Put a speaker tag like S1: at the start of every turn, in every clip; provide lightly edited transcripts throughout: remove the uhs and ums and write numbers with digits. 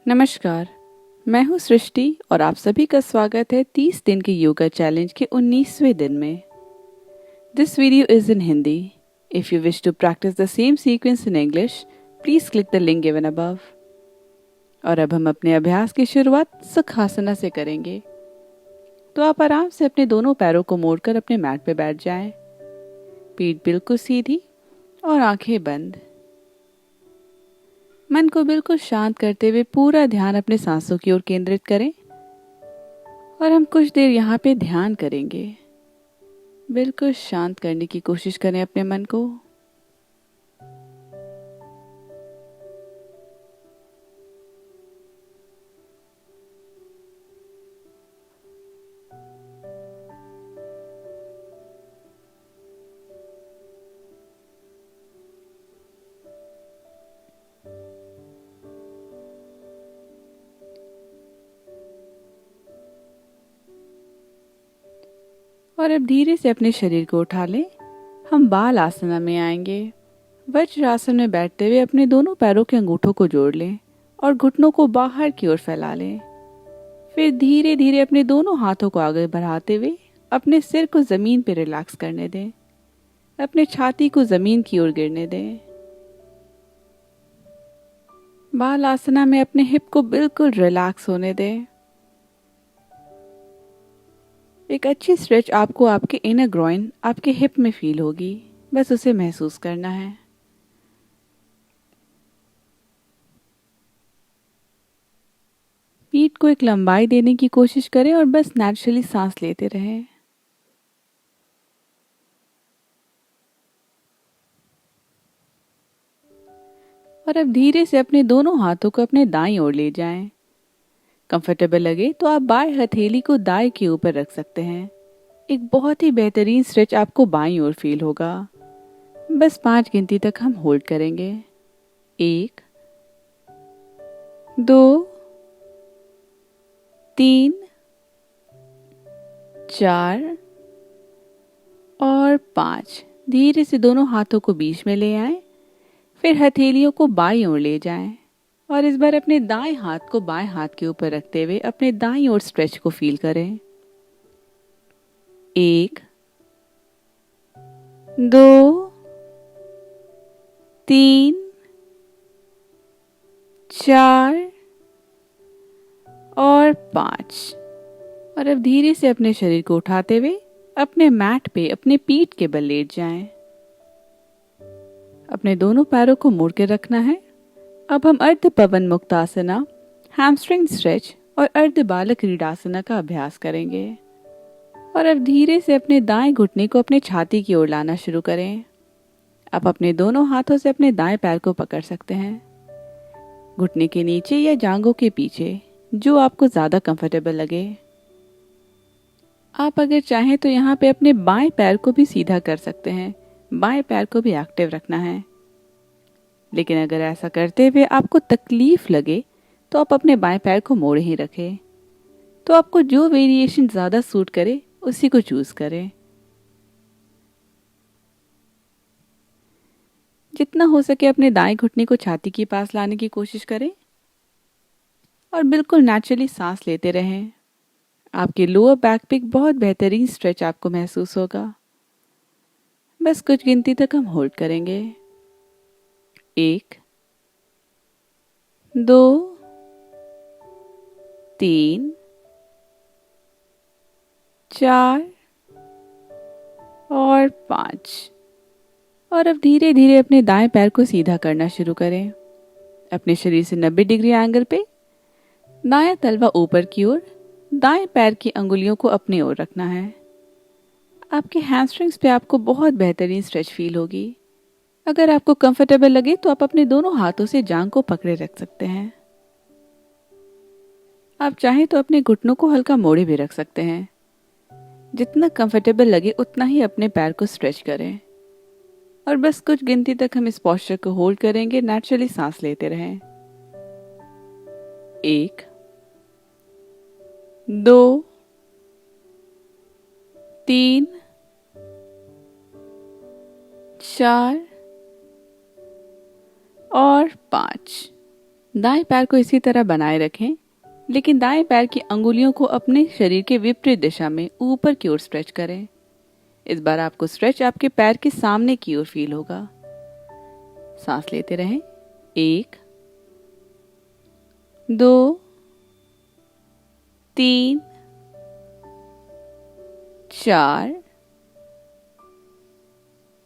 S1: नमस्कार। मैं हूँ सृष्टि और आप सभी का स्वागत है 30 दिन के योगा चैलेंज के 19वें दिन में। This video is in Hindi. If you wish to practise the same sequence in English, please click the link given above. और अब हम अपने अभ्यास की शुरुआत सुखासना से करेंगे। तो आप आराम से अपने दोनों पैरों को मोड़कर अपने मैट पे बैठ जाएं। पीठ बिल्कुल सीधी और आंखें बंद। मन को बिल्कुल शांत करते हुए पूरा ध्यान अपने सांसों की ओर केंद्रित करें और हम कुछ देर यहाँ पे ध्यान करेंगे। बिल्कुल शांत करने की कोशिश करें अपने मन को। और अब धीरे से अपने शरीर को उठा लें। हम बाल आसना में आएंगे। वज्रासन में बैठते हुए अपने दोनों पैरों के अंगूठों को जोड़ लें और घुटनों को बाहर की ओर फैला लें। फिर धीरे धीरे अपने दोनों हाथों को आगे बढ़ाते हुए अपने सिर को जमीन पर रिलैक्स करने दें। अपने छाती को जमीन की ओर गिरने दें। बाल आसना में अपने हिप को बिल्कुल रिलैक्स होने दें। एक अच्छी स्ट्रेच आपको आपके इनर ग्रोइन, आपके हिप में फील होगी। बस उसे महसूस करना है। पीठ को एक लंबाई देने की कोशिश करें और बस नेचुरली सांस लेते रहें। और अब धीरे से अपने दोनों हाथों को अपने दाईं ओर ले जाएं। कंफर्टेबल लगे तो आप बाएं हथेली को दाएं के ऊपर रख सकते हैं। एक बहुत ही बेहतरीन स्ट्रेच आपको बाईं ओर फील होगा। बस 5 गिनती तक हम होल्ड करेंगे। 1, 2, 3, 4 और 5। धीरे से दोनों हाथों को बीच में ले आएं। फिर हथेलियों को बाईं ओर ले जाएं और इस बार अपने दाएं हाथ को बाएं हाथ के ऊपर रखते हुए अपने दाईं ओर स्ट्रेच को फील करें। 1, 2, 3, 4 और 5। और अब धीरे से अपने शरीर को उठाते हुए अपने मैट पे अपने पीठ के बल लेट जाएं। अपने दोनों पैरों को मोड़ के रखना है। अब हम अर्ध पवन मुक्तासना, हैमस्ट्रिंग स्ट्रेच और अर्ध बालक क्रीडासना का अभ्यास करेंगे। और अब धीरे से अपने दाएं घुटने को अपने छाती की ओर लाना शुरू करें। आप अपने दोनों हाथों से अपने दाएं पैर को पकड़ सकते हैं, घुटने के नीचे या जांघों के पीछे, जो आपको ज्यादा कंफर्टेबल लगे। आप अगर चाहें तो यहाँ पे अपने बाएं पैर को भी सीधा कर सकते हैं। बाएं पैर को भी एक्टिव रखना है। लेकिन अगर ऐसा करते हुए आपको तकलीफ लगे तो आप अपने बाएं पैर को मोड़े ही रखें। तो आपको जो वेरिएशन ज्यादा सूट करे उसी को चूज करें। जितना हो सके अपने दाएं घुटने को छाती के पास लाने की कोशिश करें और बिल्कुल नेचुरली सांस लेते रहें। आपके लोअर बैक पे एक बहुत बेहतरीन स्ट्रेच आपको महसूस होगा। बस कुछ गिनती तक हम होल्ड करेंगे। 1, 2, 3, 4 और 5। और अब धीरे धीरे अपने दाएं पैर को सीधा करना शुरू करें। अपने शरीर से 90 डिग्री एंगल पे दायां तलवा ऊपर की ओर, दाएं पैर की अंगुलियों को अपनी ओर रखना है। आपके हैमस्ट्रिंग्स पे आपको बहुत बेहतरीन स्ट्रेच फील होगी। अगर आपको कंफर्टेबल लगे तो आप अपने दोनों हाथों से जांघ को पकड़े रख सकते हैं। आप चाहें तो अपने घुटनों को हल्का मोड़े भी रख सकते हैं। जितना कंफर्टेबल लगे उतना ही अपने पैर को स्ट्रेच करें। और बस कुछ गिनती तक हम इस पोस्चर को होल्ड करेंगे। नेचुरली सांस लेते रहें। 1, 2, 3, 4 और 5। दाएं पैर को इसी तरह बनाए रखें, लेकिन दाएं पैर की अंगुलियों को अपने शरीर के विपरीत दिशा में ऊपर की ओर स्ट्रेच करें। इस बार आपको स्ट्रेच आपके पैर के सामने की ओर फील होगा। सांस लेते रहें। 1 2 3 4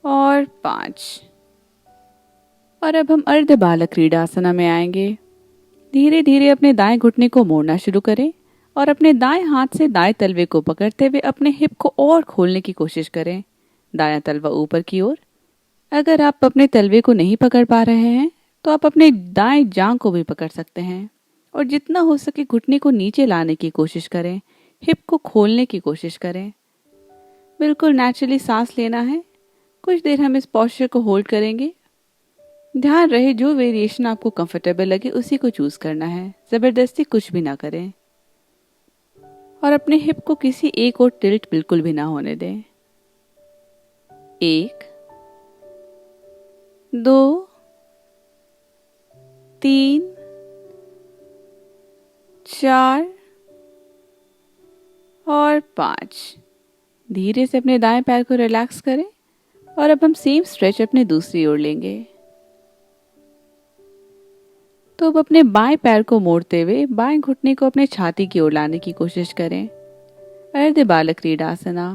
S1: और 5। और अब हम अर्ध बालक क्रीडासना में आएंगे। धीरे धीरे अपने दाएं घुटने को मोड़ना शुरू करें और अपने दाएं हाथ से दाएं तलवे को पकड़ते हुए अपने हिप को और खोलने की कोशिश करें, दायां तलवा ऊपर की ओर। अगर आप अपने तलवे को नहीं पकड़ पा रहे हैं तो आप अपने दाएं जांघ को भी पकड़ सकते हैं और जितना हो सके घुटने को नीचे लाने की कोशिश करें, हिप को खोलने की कोशिश करें। बिल्कुल नेचुरली सांस लेना है। कुछ देर हम इस पोस्चर को होल्ड करेंगे। ध्यान रहे जो वेरिएशन आपको कंफर्टेबल लगे उसी को चूज करना है, जबरदस्ती कुछ भी ना करें। और अपने हिप को किसी एक और टिल्ट बिल्कुल भी ना होने दें। 1 2 3 4 और 5। धीरे से अपने दाएं पैर को रिलैक्स करें और अब हम सेम स्ट्रेच अपने दूसरी ओर लेंगे। तो अब अपने बाएं पैर को मोड़ते हुए बाएं घुटने को अपने छाती की ओर लाने की कोशिश करें, अर्ध बालक क्रीडासना।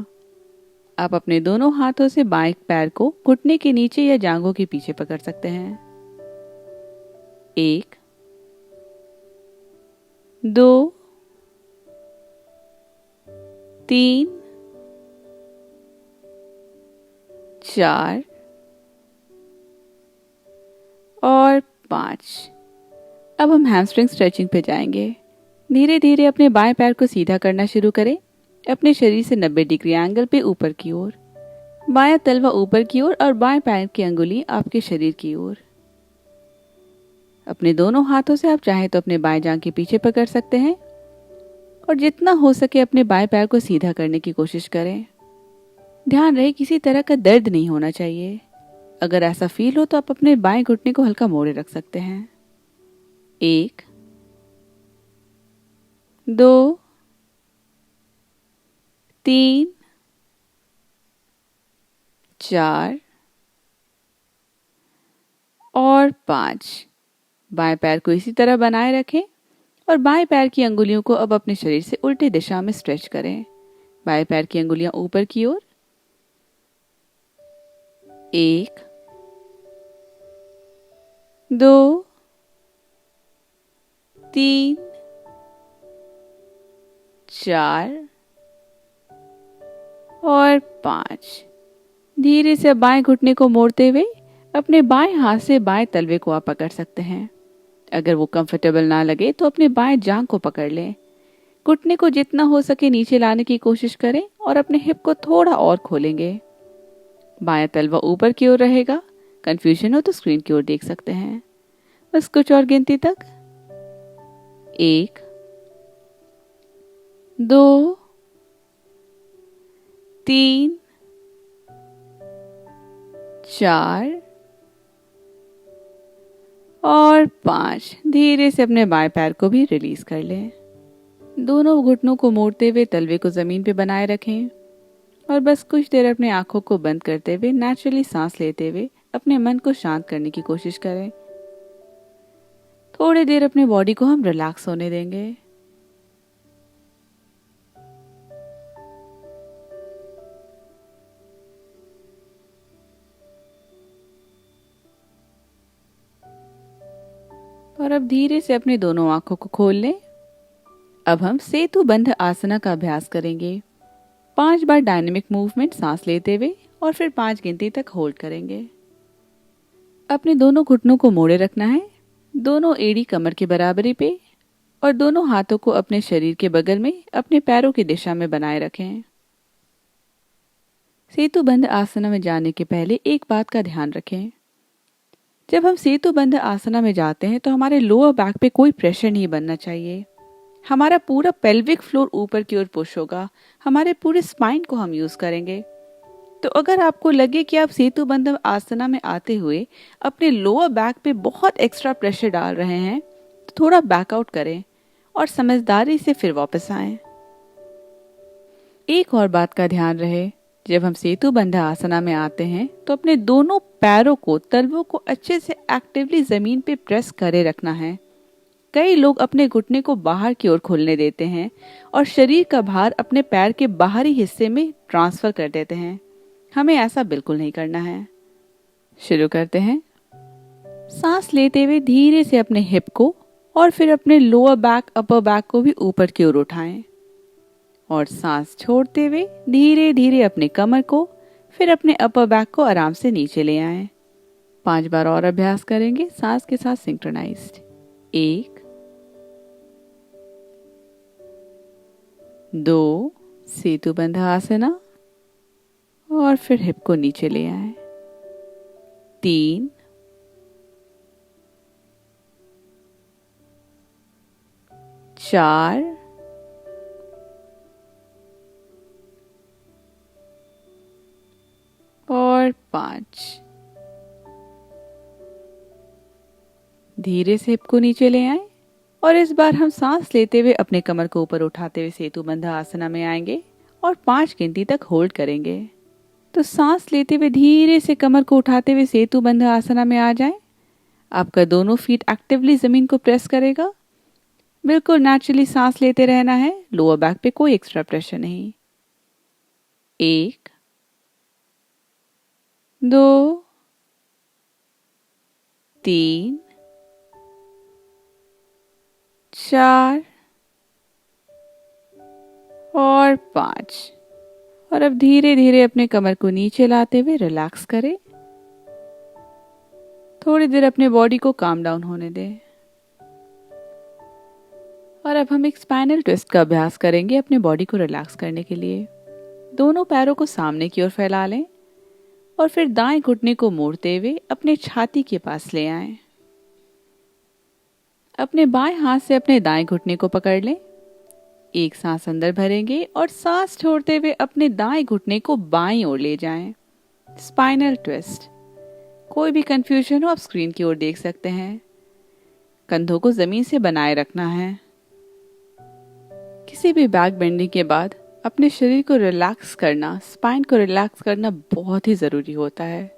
S1: आप अपने दोनों हाथों से बाएं पैर को घुटने के नीचे या जांघों के पीछे पकड़ सकते हैं। 1 2 3 4 और 5। अब हम हैमस्ट्रिंग स्ट्रेचिंग पे जाएंगे। धीरे धीरे अपने बाएं पैर को सीधा करना शुरू करें, अपने शरीर से 90 डिग्री एंगल पे ऊपर की ओर। बायां तलवा ऊपर की ओर और बाएं पैर की अंगुली आपके शरीर की ओर। अपने दोनों हाथों से आप चाहें तो अपने बाएं जांघ के पीछे पकड़ सकते हैं और जितना हो सके अपने बाएं पैर को सीधा करने की कोशिश करें। ध्यान रहे किसी तरह का दर्द नहीं होना चाहिए। अगर ऐसा फील हो तो आप अपने बाएं घुटने को हल्का मोड़े रख सकते हैं। 1 2 3 4 और 5। बाएं पैर को इसी तरह बनाए रखें और बाएं पैर की अंगुलियों को अब अपने शरीर से उल्टी दिशा में स्ट्रेच करें। बाएं पैर की अंगुलियां ऊपर की ओर। 1 2 3 4 और 5। धीरे से बाएं घुटने को मोड़ते हुए अपने बाएं हाथ से बाएं तलवे को आप पकड़ सकते हैं। अगर वो कंफर्टेबल ना लगे तो अपने बाएं जांघ को पकड़ लें। घुटने को जितना हो सके नीचे लाने की कोशिश करें और अपने हिप को थोड़ा और खोलेंगे। बायां तलवा ऊपर की ओर रहेगा। कंफ्यूजन हो तो स्क्रीन की ओर देख सकते हैं। बस कुछ और गिनती तक। 1 2 3 4 और 5। धीरे से अपने बाएं पैर को भी रिलीज कर लें। दोनों घुटनों को मोड़ते हुए तलवे को जमीन पे बनाए रखें और बस कुछ देर अपने आंखों को बंद करते हुए नेचुरली सांस लेते हुए अपने मन को शांत करने की कोशिश करें। थोड़ी देर अपने बॉडी को हम रिलैक्स होने देंगे। और अब धीरे से अपनी दोनों आंखों को खोल लें। अब हम सेतु बंध आसना का अभ्यास करेंगे। 5 बार डायनेमिक मूवमेंट सांस लेते हुए और फिर 5 गिनती तक होल्ड करेंगे। अपने दोनों घुटनों को मोड़े रखना है, दोनों एड़ी कमर के बराबरी पे, और दोनों हाथों को अपने शरीर के बगल में अपने पैरों की दिशा में बनाए रखें। सेतु बंध आसना में जाने के पहले एक बात का ध्यान रखें। जब हम सेतु बंध आसना में जाते हैं तो हमारे लोअर बैक पे कोई प्रेशर नहीं बनना चाहिए। हमारा पूरा पेल्विक फ्लोर ऊपर की ओर पुश होगा। हमारे पूरे स्पाइन को हम यूज करेंगे। तो अगर आपको लगे कि आप सेतु बंध आसना में आते हुए अपने लोअर बैक पे बहुत एक्स्ट्रा प्रेशर डाल रहे हैं थोड़ा बैकआउट करें और समझदारी से फिर वापस आएं। एक और बात का ध्यान रहे, जब हम सेतु बंध आसना में आते हैं तो अपने दोनों पैरों को, तलवों को अच्छे से एक्टिवली जमीन पे प्रेस करे रखना है। कई लोग अपने घुटने को बाहर की ओर खोलने देते हैं और शरीर का भार अपने पैर के बाहरी हिस्से में ट्रांसफर कर देते हैं। हमें ऐसा बिल्कुल नहीं करना है। शुरू करते हैं। सांस लेते हुए धीरे से अपने हिप को और फिर अपने लोअर बैक, अपर बैक को भी ऊपर की ओर उठाएं और सांस छोड़ते हुए धीरे धीरे अपने कमर को, फिर अपने अपर बैक को आराम से नीचे ले आएं। 5 बार और अभ्यास करेंगे सांस के साथ सिंक्रोनाइज्ड। 1, 2, सेतु बंध आसना और फिर हिप को नीचे ले आएं। 3, 4, और 5। धीरे से हिप को नीचे ले आएं और इस बार हम सांस लेते हुए अपने कमर को ऊपर उठाते हुए सेतु बंध आसना में आएंगे और 5 गिनती तक होल्ड करेंगे। तो सांस लेते हुए धीरे से कमर को उठाते हुए सेतु बंध आसना में आ जाएं। आपका दोनों फीट एक्टिवली जमीन को प्रेस करेगा। बिल्कुल नेचुरली सांस लेते रहना है, लोअर बैक पे कोई एक्स्ट्रा प्रेशर नहीं। 1, 2, 3, 4 और 5। और अब धीरे धीरे अपने कमर को नीचे लाते हुए रिलैक्स करें। थोड़ी देर अपने बॉडी को काम डाउन होने दें। और अब हम एक स्पाइनल ट्विस्ट का अभ्यास करेंगे अपने बॉडी को रिलैक्स करने के लिए। दोनों पैरों को सामने की ओर फैला लें और फिर दाएं घुटने को मोड़ते हुए अपने छाती के पास ले आएं। अपने बाएं हाथ से अपने दाएं घुटने को पकड़ लें। एक सांस अंदर भरेंगे और सांस छोड़ते हुए अपने दाएं घुटने को बाईं ओर ले जाएं। Spinal twist. कोई भी कंफ्यूजन हो आप स्क्रीन की ओर देख सकते हैं। कंधों को जमीन से बनाए रखना है। किसी भी बैक बेंडिंग के बाद अपने शरीर को रिलैक्स करना, स्पाइन को रिलैक्स करना बहुत ही जरूरी होता है।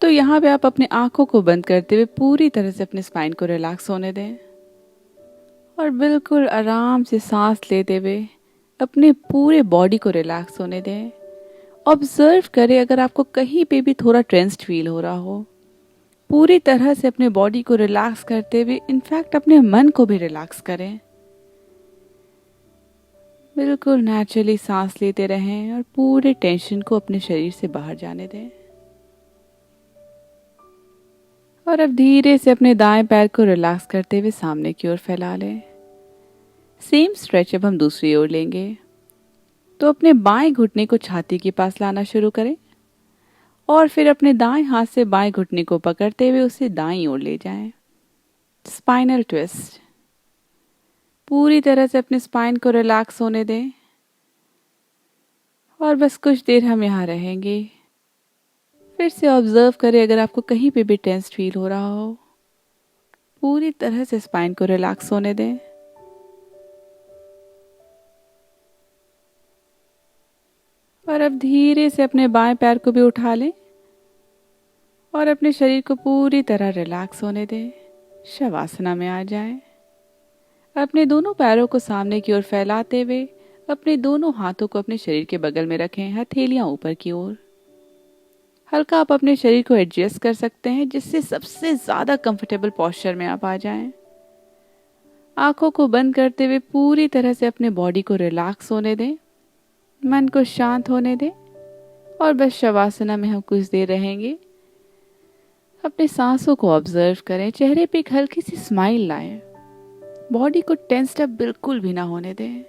S1: तो यहाँ पे आप अपने आंखों को बंद करते हुए पूरी तरह से अपने स्पाइन को रिलैक्स होने दें और बिल्कुल आराम से सांस लेते हुए अपने पूरे बॉडी को रिलैक्स होने दें। ऑब्जर्व करें अगर आपको कहीं पे भी थोड़ा टेंस्ड फील हो रहा हो। पूरी तरह से अपने बॉडी को रिलैक्स करते हुए इनफैक्ट अपने मन को भी रिलैक्स करें। बिल्कुल नेचुरली सांस लेते रहें और पूरे टेंशन को अपने शरीर से बाहर जाने दें। और अब धीरे से अपने दाएं पैर को रिलैक्स करते हुए सामने की ओर फैला लें। सेम स्ट्रेच अब हम दूसरी ओर लेंगे। तो अपने बाएं घुटने को छाती के पास लाना शुरू करें और फिर अपने दाएं हाथ से बाएं घुटने को पकड़ते हुए उसे दाईं ओर ले जाएं। Spinal twist. पूरी तरह से अपने स्पाइन को रिलैक्स होने दें और बस कुछ देर हम यहाँ रहेंगे। फिर से ऑब्जर्व करें अगर आपको कहीं पे भी टेंस्ड फील हो रहा हो। पूरी तरह से स्पाइन को रिलैक्स होने दें। और अब धीरे से अपने बाएं पैर को भी उठा लें और अपने शरीर को पूरी तरह रिलैक्स होने दें। शवासना में आ जाएं। अपने दोनों पैरों को सामने की ओर फैलाते हुए अपने दोनों हाथों को अपने शरीर के बगल में रखें, हथेलियां ऊपर की ओर। हल्का आप अपने शरीर को एडजस्ट कर सकते हैं जिससे सबसे ज्यादा कंफर्टेबल पोस्चर में आप आ जाएं। आंखों को बंद करते हुए पूरी तरह से अपने बॉडी को रिलैक्स होने दें, मन को शांत होने दें और बस शवासना में हम कुछ देर रहेंगे। अपने सांसों को ऑब्जर्व करें, चेहरे पे एक हल्की सी स्माइल लाएं, बॉडी को टेंस्ड अप बिल्कुल भी ना होने दें।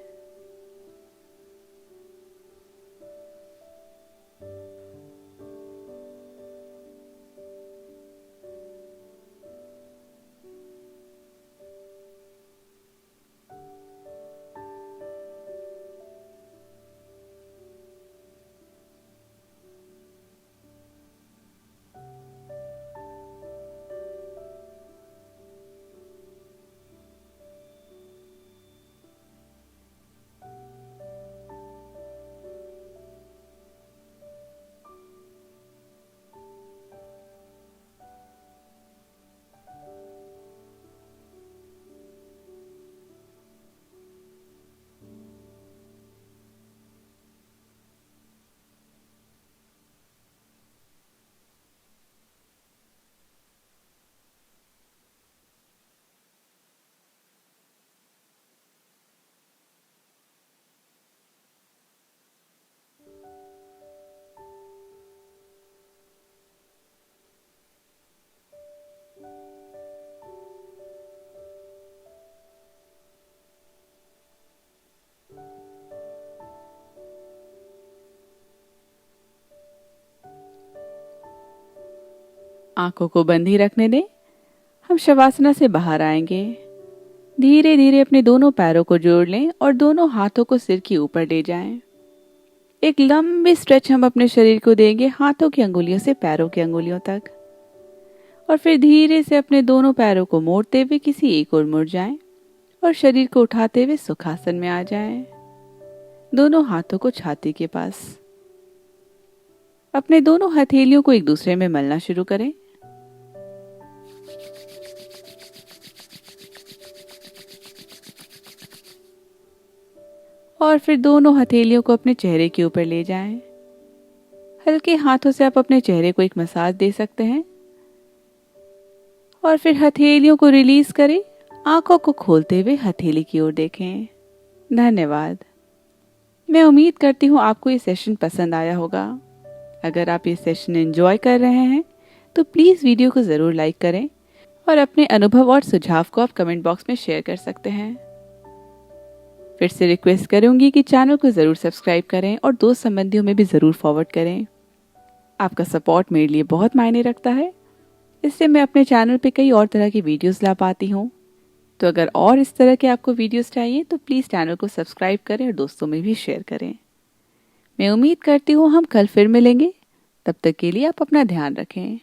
S1: आंखों को बंद ही रखने दें। हम शवासना से बाहर आएंगे। धीरे धीरे अपने दोनों पैरों को जोड़ लें और दोनों हाथों को सिर के ऊपर ले जाएं। एक लंबी स्ट्रेच हम अपने शरीर को देंगे, हाथों की अंगुलियों से पैरों की अंगुलियों तक। और फिर धीरे से अपने दोनों पैरों को मोड़ते हुए किसी एक ओर मुड़ जाएं और शरीर को उठाते हुए सुखासन में आ जाएं। दोनों हाथों को छाती के पास। अपने दोनों हथेलियों को एक दूसरे में मलना शुरू करें। और फिर दोनों हथेलियों को अपने चेहरे के ऊपर ले जाएं। हल्के हाथों से आप अपने चेहरे को एक मसाज दे सकते हैं। और फिर हथेलियों को रिलीज करें। आंखों को खोलते हुए हथेली की ओर देखें। धन्यवाद। मैं उम्मीद करती हूँ आपको ये सेशन पसंद आया होगा। अगर आप ये सेशन एंजॉय कर रहे हैं तो प्लीज़ वीडियो को ज़रूर लाइक करें और अपने अनुभव और सुझाव को आप कमेंट बॉक्स में शेयर कर सकते हैं। फिर से रिक्वेस्ट करूंगी कि चैनल को ज़रूर सब्सक्राइब करें और दोस्त संबंधियों में भी ज़रूर फॉरवर्ड करें। आपका सपोर्ट मेरे लिए बहुत मायने रखता है। इससे मैं अपने चैनल पे कई और तरह की वीडियोस ला पाती हूँ। तो अगर और इस तरह के आपको वीडियोस चाहिए तो प्लीज़ चैनल को सब्सक्राइब करें और दोस्तों में भी शेयर करें। मैं उम्मीद करती हूँ हम कल फिर मिलेंगे। तब तक के लिए आप अपना ध्यान रखें।